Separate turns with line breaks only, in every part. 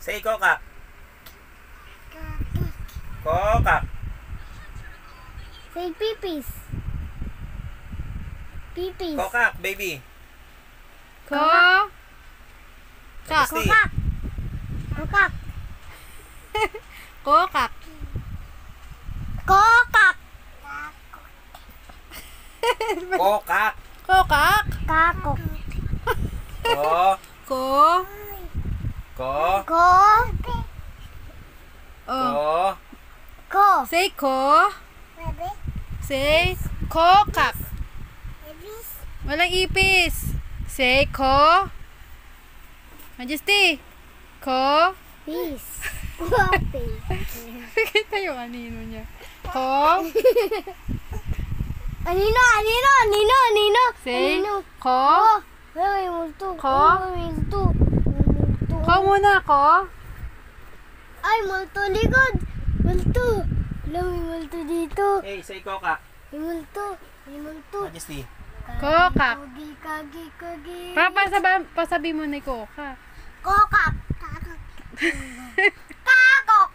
Say kokak. Kokak.
Say pipis. Pipis.
Kokak, baby.
Kokak.
Kokak.
Kokak.
Kokak.
Kokak.
Kokak.
Kokak.
Kakok.
Ko.
Ko.
Ko.
Ko.
Ko.
Ko.
Say ko. Say kokak. Walang ipis. Say ko. Majesty. Ko.
Peace.
Kita yung anino niya. Ko.
Anino.
Say
Anino.
ko.
May multo.
Ko.
May multo.
Ko muna ko.
Ay, multo likod. Multo. Alam, may multo dito.
Hey, say kokak.
May multo. May multo.
Majesty.
Kokak.
Kagi.
Pasabi mo ni kokak.
Kokak. Kakok.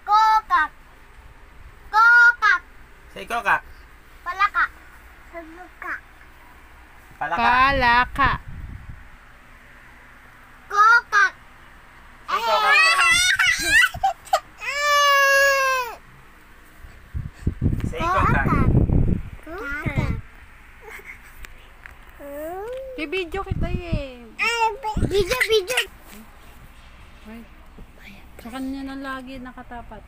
Kokak. Kokak.
Say kokak.
Palaka. Palaka.
Palaka.
Palaka.
Kokak.
Say kokak. Say kokak.
Kokak.
Bibidyo kita eh.
Video.
Ay. Sa kanya na lagi nakatapat.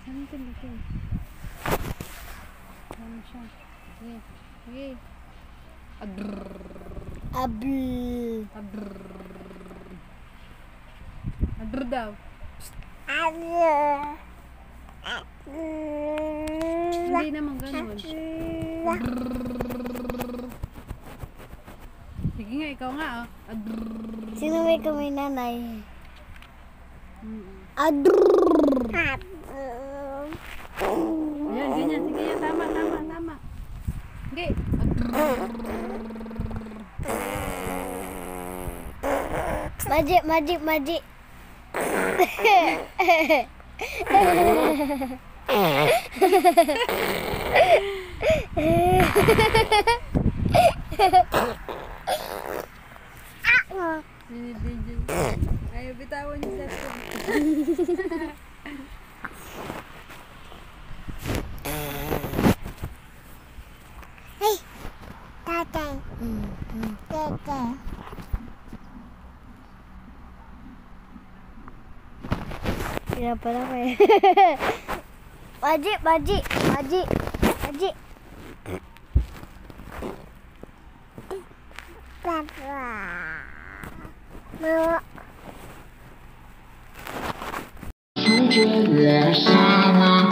Saan ito dito? Ano siya? Sige.
Abl.
Adr daw. Hindi naman ganun. Sige nga, ikaw nga oh.
Sino may kamay nanay? Adrrrr.
Ayan, ganyan. Sige, yan. Tama, tama, tama. Sige.
Magic, magic, magic.
Ini DJ. Ayo bitawan niyo sa
Hey, tatay. Tatay. Ya pala kayo. Magic, magic, magic, magic. Papa. Mama.
拒绝我杀吗？